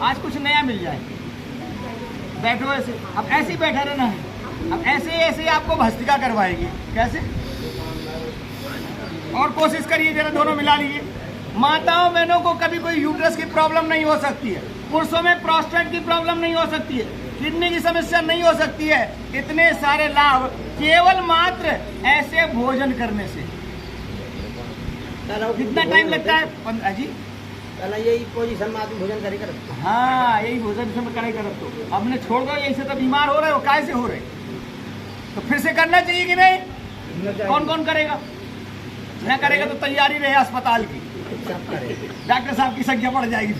आज कुछ नया मिल जाए। बैठो ऐसे, अब ऐसे ही बैठा रहना है। अब ऐसे ऐसे आपको भस्त्रिका करवाएगी। कैसे? और कोशिश करिए जरा, दोनों मिला लीजिए। माताओं बहनों को कभी कोई यूट्रस की प्रॉब्लम नहीं हो सकती है, पुरुषों में प्रोस्टेट की प्रॉब्लम नहीं हो सकती है, किडनी की समस्या नहीं हो सकती है। इतने सारे लाभ केवल मात्र ऐसे भोजन करने से। कितना टाइम लगता है? 15 जी। यही पोजीशन में आदमी भोजन करेगा। हाँ, यही भोजन से मैं करे कर। तो अब मैंने छोड़ दो, यही से तो बीमार हो रहे हो। काय से हो रहे? तो फिर से करना चाहिए कि नहीं? कौन कौन करेगा? न करेगा तो तैयारी रहे अस्पताल की, डॉक्टर साहब की संख्या बढ़ जाएगी।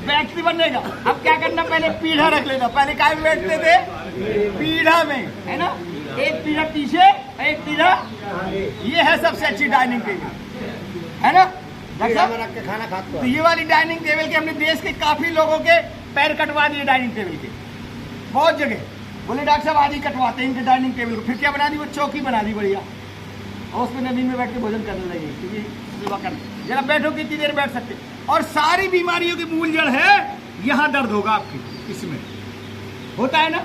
बैटरी बनेगा। अब क्या करना, पहले पीढ़ा रख लेना। पहले काय में बैठते थे? पीढ़ा में, है ना? एक पीढ़ा पीछे, एक पीढ़ा। ये है सबसे अच्छी डाइनिंग टेबल, है ना? रख के खाना खाते। तो ये वाली डाइनिंग टेबल के हमने देश के काफी लोगों के पैर कटवा दिए डाइनिंग टेबल के, बहुत जगह। बोले डॉक्टर साहब आदि कटवाते हैं इनके डाइनिंग टेबल को। फिर क्या बना दी? वो चौकी बना दी बढ़िया, और उस पर नदी में बैठ के भोजन करने लगे। क्योंकि सेवा करने जरा बैठो, कितनी देर बैठ सकते। और सारी बीमारियों की मूल जड़ है यहाँ दर्द होगा आपकी, इसमें होता है ना।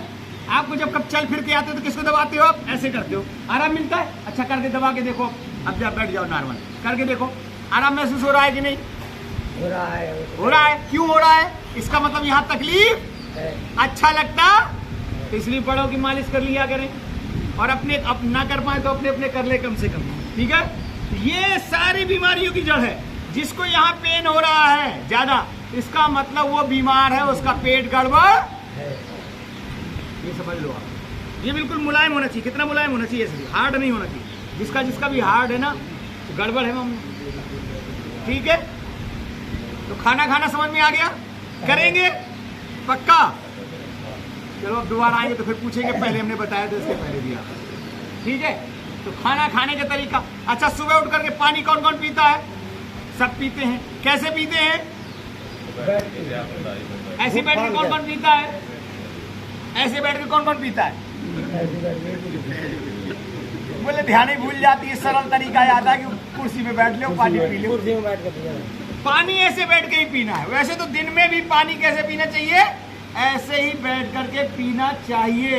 आपको जब कब चल फिर के आते हो तो किसको दबाते हो? आप ऐसे करते हो, आराम मिलता है। अच्छा करके दबा के देखो। अब जब बैठ जाओ नॉर्मल करके देखो, आराम महसूस हो रहा है कि नहीं? हो रहा है। हो रहा है। क्यों हो रहा है? इसका मतलब यहाँ तकलीफ अच्छा लगता, इसलिए बड़ों की मालिश कर लिया करें। और अपने अब ना कर पाए तो अपने अपने कर ले कम से कम, ठीक है? ये सारी बीमारियों की जड़ है। जिसको यहाँ पेन हो रहा है ज्यादा, इसका मतलब वो बीमार है, उसका पेट गड़बड़। ये समझ लो आप। ये बिल्कुल मुलायम होना चाहिए। कितना मुलायम होना चाहिए? ऐसे हार्ड नहीं होना चाहिए। जिसका जिसका भी हार्ड है ना, तो गड़बड़ है हम, ठीक है? तो खाना खाना समझ में आ गया? करेंगे पक्का? चलो अब दोबारा आएंगे तो फिर पूछेंगे, पहले हमने बताया था इसके पहले भी आप, ठीक है? तो खाना खाने का तरीका। अच्छा, सुबह उठ करके पानी कौन कौन पीता है? सब पीते हैं। कैसे पीते हैं? ऐसे बैठ के कौन कौन पीता है? ऐसे बैठ के कौन कौन पीता है? बोले ध्यान ही भूल जाती है। सरल तरीका याद है कि कुर्सी पे बैठ लो, पानी पी लो। कुर्सी में बैठ के पानी ऐसे बैठ के ही पीना है। वैसे तो दिन में भी पानी कैसे पीना चाहिए? ऐसे ही बैठ करके पीना चाहिए।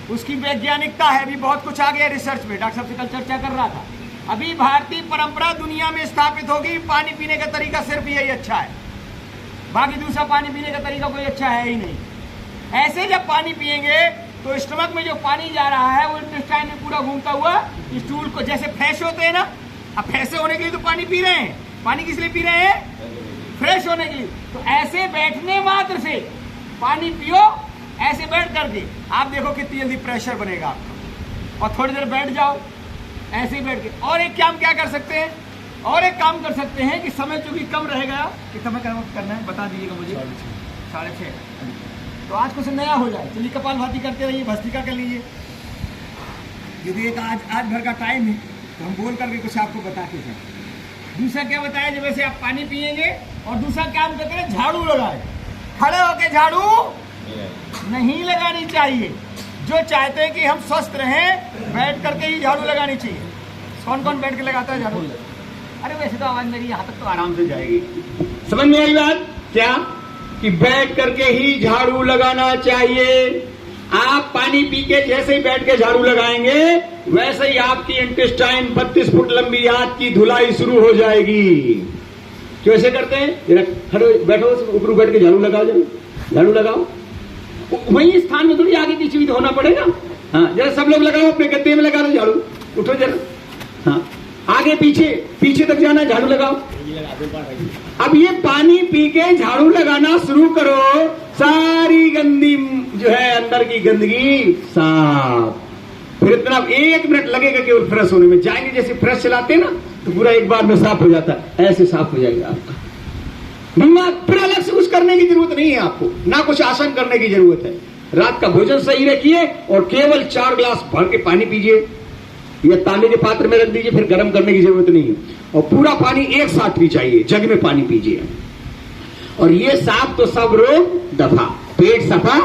उसकी वैज्ञानिकता है, अभी बहुत कुछ आ गया रिसर्च में। डॉक्टर साहब से कल चर्चा कर रहा था। अभी भारतीय परंपरा दुनिया में स्थापित होगी। पानी पीने का तरीका सिर्फ यही अच्छा है, बाकी दूसरा पानी पीने का तरीका कोई अच्छा है ही नहीं। ऐसे जब पानी पिएंगे तो स्टमक में जो पानी जा रहा है वो इंटेस्टाइन में पूरा घूमता हुआ स्टूल को, जैसे फ्रेश होते हैं ना, अब फ्रेश होने के लिए तो पानी पी रहे हैं। पानी किस लिए पी रहे हैं? फ्रेश होने के लिए। तो ऐसे बैठने मात्र से पानी पियो, ऐसे बैठ करके आप देखो कितनी जल्दी प्रेशर बनेगा आपका। और थोड़ी देर बैठ जाओ ऐसे ही बैठ के। और एक काम क्या कर सकते हैं? और एक काम कर सकते हैं कि समय चूंकि कम रहेगा, कि समय करना है बता दीजिएगा मुझे। 6:30। तो आज कुछ नया हो जाए। चलिए कपालभाति करते रहिए, भस्त्रिका कर लीजिए। यदि एक आज भर का टाइम है तो हम बोल करके कुछ आपको बताते हैं। दूसरा क्या बताया? जब वैसे आप पानी पिएंगे। और दूसरा काम करते हैं, झाड़ू लगाए। खड़े होके झाड़ू नहीं लगानी चाहिए। जो चाहते हैं कि हम स्वस्थ रहें, बैठ करके ही झाड़ू लगानी चाहिए। कौन कौन बैठ के लगाता है झाड़ू? अरे वैसे तो आवाज मेरी यहाँ तक तो आराम से जाएगी। समझ में आई बात? क्या कि बैठ करके ही झाड़ू लगाना चाहिए। आप पानी पी के जैसे ही बैठ के झाड़ू लगाएंगे, वैसे ही आपकी इंटेस्टाइन 32 फुट लंबी आंत की धुलाई शुरू हो जाएगी। कैसे करते हैं? खड़े बैठो, ऊपर बैठ के झाड़ू लगाओ। झाड़ू लगाओ वही स्थान में, थोड़ी आगे पीछे भी तो होना पड़ेगा। हाँ, जरा सब लोग लगाओ, अपने गद्दे में लगा दो झाड़ू। उठो जरा। हाँ, आगे पीछे तक जाना, झाड़ू लगाओ। अब ये पानी पी के झाड़ू लगाना शुरू करो, सारी गंदी जो है अंदर की गंदगी साफ। फिर इतना 1 मिनट लगेगा केवल फ्रेश होने में। जाएंगे जैसे फ्रेश चलाते हैं ना, तो पूरा एक बार में साफ हो जाता है। ऐसे साफ हो जाएगा आपका दिमाग। फिर अलग से कुछ करने की जरूरत नहीं है आपको, ना कुछ आसन करने की जरूरत है। रात का भोजन सही रखिए और केवल 4 ग्लास भर के पानी पीजिए, या तांबे के पात्र में रख दीजिए। फिर गर्म करने की जरूरत नहीं है। और पूरा पानी एक साथ भी चाहिए, जग में पानी पीजिए। और ये साफ तो सब रोग दफा, पेट सफा